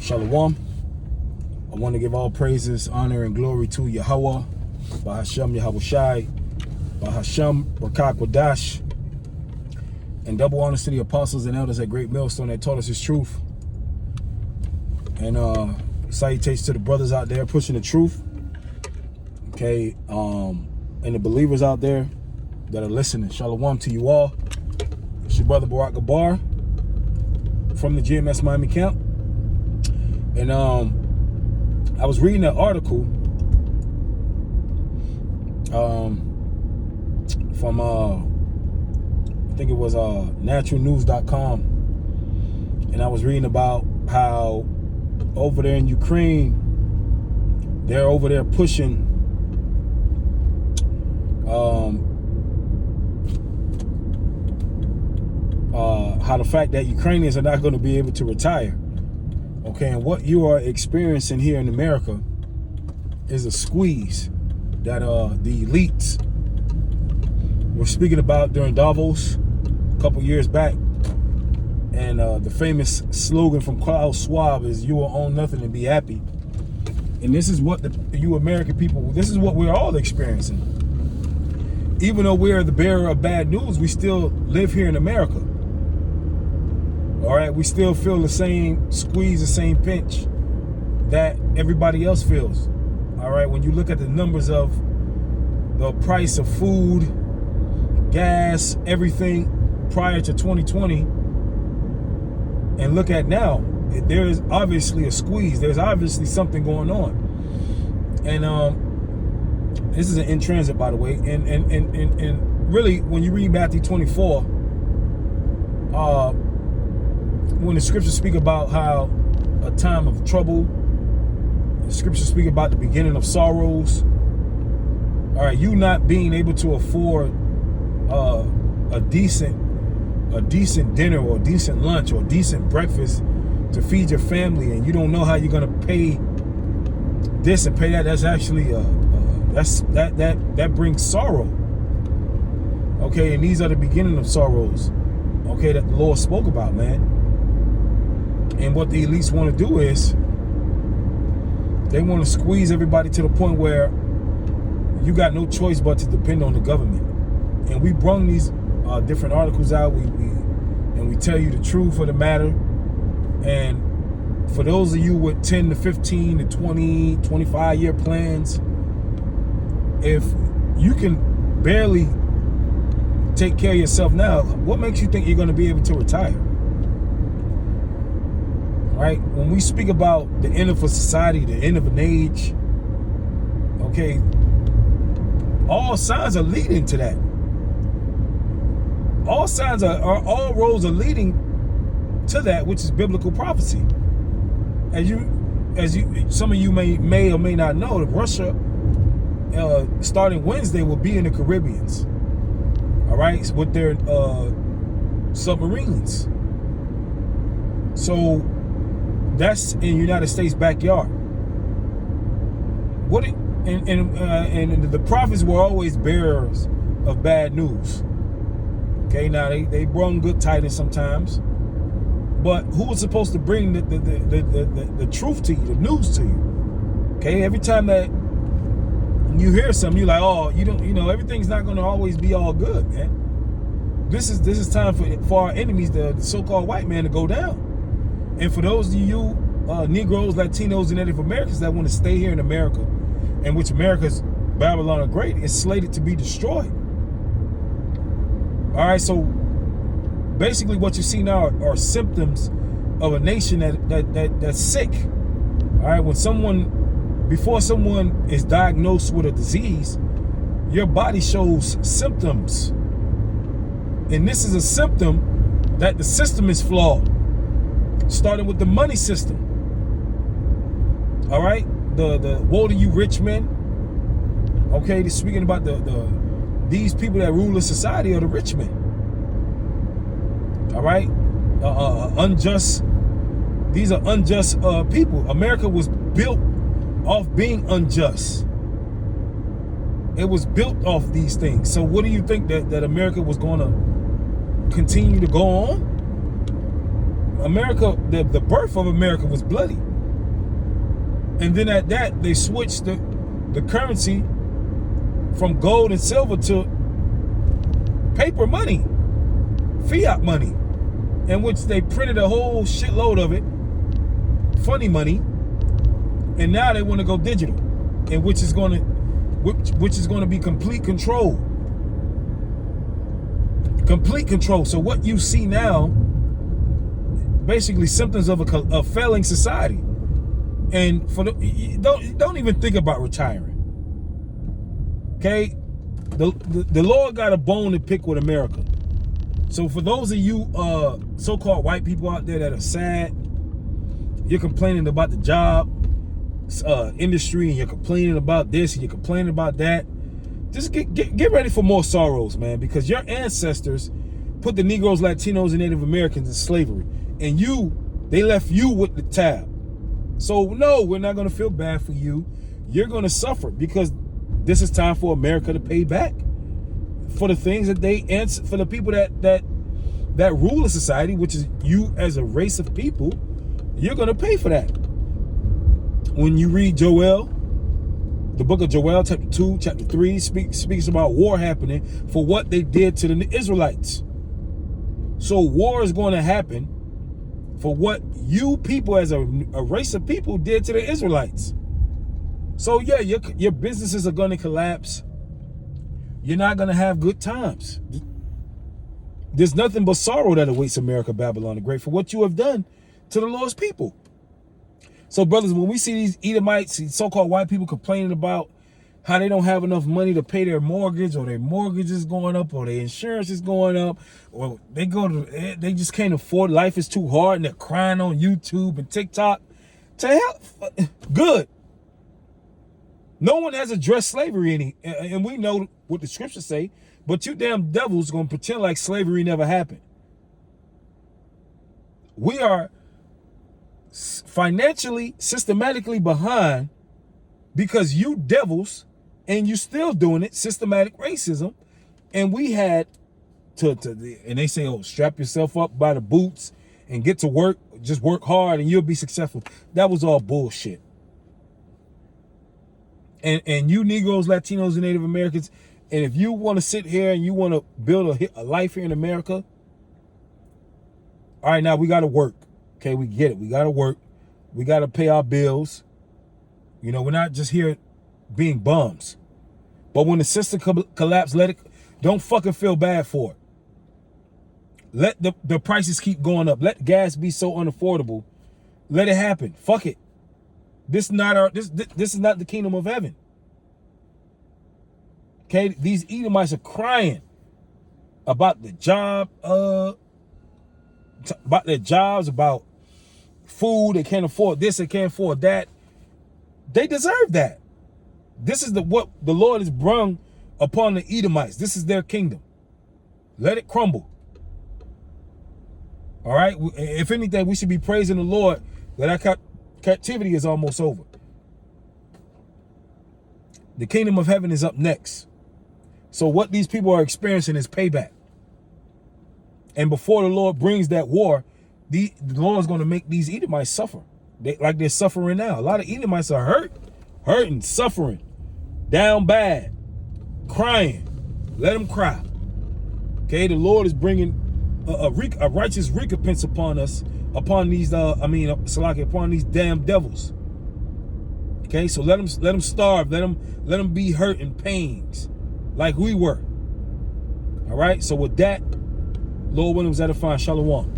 Shalom. I want to give all praises, honor, and glory to Yahweh, Bahashem Yahawashi, Bahashem Rakak Wadash, and double honors to the apostles and elders at Great Millstone that taught us his truth. And salutations to the brothers out there pushing the truth. Okay, and the believers out there that are listening. Shalom to you all. It's your brother Barak Gabar from the GMS Miami camp. And I was reading an article from I think it was naturalnews.com, and I was reading about how over there in Ukraine, they're over there pushing how the fact that Ukrainians are not going to be able to retire. Okay, and what you are experiencing here in America is a squeeze that the elites were speaking about during Davos a couple years back. And the famous slogan from Klaus Schwab is, "You will own nothing and be happy." And this is what you American people, this is what we're all experiencing. Even though we are the bearer of bad news, we still live here in America. All right, we still feel the same squeeze, the same pinch that everybody else feels. All right, when you look at the numbers of the price of food, gas, everything prior to 2020, and look at now, there is obviously a squeeze. There's obviously something going on. And this is an in transit, by the way. And really, when you read Matthew 24, when the scriptures speak about how a time of trouble, the scriptures speak about the beginning of sorrows. All right, you not being able to afford a decent dinner or a decent lunch or a decent breakfast to feed your family, and you don't know how you're gonna pay this and pay that. That's actually that brings sorrow. Okay, and these are the beginning of sorrows. Okay, that the Lord spoke about, man. And what the elites want to do is they want to squeeze everybody to the point where you got no choice but to depend on the government. And we brung these different articles out. We tell you the truth of the matter. And for those of you with 10 to 15 to 20, 25 year plans, if you can barely take care of yourself now, what makes you think you're going to be able to retire? Right? When we speak about the end of a society, the end of an age, okay, all signs are leading to that. All signs all roads are leading to that, which is biblical prophecy. As you, some of you may or may not know, that Russia, starting Wednesday, will be in the Caribbeans. All right, with their submarines. So that's in United States backyard. And the prophets were always bearers of bad news. Okay, now they brought good tidings sometimes, but who was supposed to bring the truth to you, the news to you? Okay, every time that you hear something, you're like, oh, you know, everything's not going to always be all good, man. This is time for our enemies, the so-called white man, to go down. And for those of you Negroes, Latinos, and Native Americans that want to stay here in America, in which America's Babylon the Great is slated to be destroyed. All right, so basically what you see now are symptoms of a nation that's sick. All right, before someone is diagnosed with a disease, your body shows symptoms. And this is a symptom that the system is flawed, starting with the money system. All right, the woe to you rich men. Okay, they're speaking about these people that rule the society are the rich men. All right, unjust. These are unjust people. America was built off being unjust. It was built off these things. So what do you think that America was going to continue to go on? America, the birth of America was bloody. And then at that, they switched the currency from gold and silver to paper money, fiat money, in which they printed a whole shitload of it, funny money, and now they want to go digital, and which is going to be complete control. Complete control. So what you see now, basically symptoms of a failing society. And don't even think about retiring. Okay, the Lord got a bone to pick with America. So for those of you so-called white people out there that are sad, you're complaining about the job industry, and you're complaining about this, and you're complaining about that. Just get ready for more sorrows, man, because your ancestors put the Negroes, Latinos, and Native Americans in slavery, and they left you with the tab. So no, we're not going to feel bad for you. You're going to suffer, because this is time for America to pay back for the things that they answer, for the people that rule a society, which is you as a race of people. You're going to pay for that. When you read Joel, the book of Joel, chapter 2, chapter 3, speaks about war happening for what they did to the Israelites. So war is going to happen for what you people as a race of people did to the Israelites. So yeah, your businesses are going to collapse. You're not going to have good times. There's nothing but sorrow that awaits America, Babylon the Great, for what you have done to the Lord's people. So brothers, when we see these Edomites, these so-called white people complaining about how they don't have enough money to pay their mortgage, or their mortgage is going up, or their insurance is going up, or they just can't afford, life is too hard, and they're crying on YouTube and TikTok, to hell, good. No one has addressed slavery and we know what the scriptures say, but you damn devils gonna pretend like slavery never happened. We are financially, systematically behind because you devils, and you still doing it, systematic racism. And we had and they say, oh, strap yourself up by the boots and get to work, just work hard and you'll be successful. That was all bullshit. And you Negroes, Latinos, and Native Americans, and if you want to sit here and you want to build a life here in America, all right, now we got to work. Okay, we get it. We got to work. We got to pay our bills. You know, we're not just here being bums. But when the system collapse, don't fucking feel bad for it. Let the prices keep going up. Let gas be so unaffordable. Let it happen. Fuck it. This is not this is not the kingdom of heaven. Okay, these Edomites are crying about the job, about their jobs, about food. They can't afford this, they can't afford that. They deserve that. This is what the Lord has brung upon the Edomites. This is their kingdom. Let it crumble. All right. If anything, we should be praising the Lord that our captivity is almost over. The kingdom of heaven is up next. So what these people are experiencing is payback. And before the Lord brings that war, the Lord is going to make these Edomites suffer. Like they're suffering now. A lot of Edomites are hurting, suffering, down bad, crying. Let them cry. Okay, the Lord is bringing a righteous recompense upon us, upon these, upon these damn devils. Okay, so let them starve, let them be hurt in pains, like we were. All right, so with that, Lord willing, was edifying. Shalom.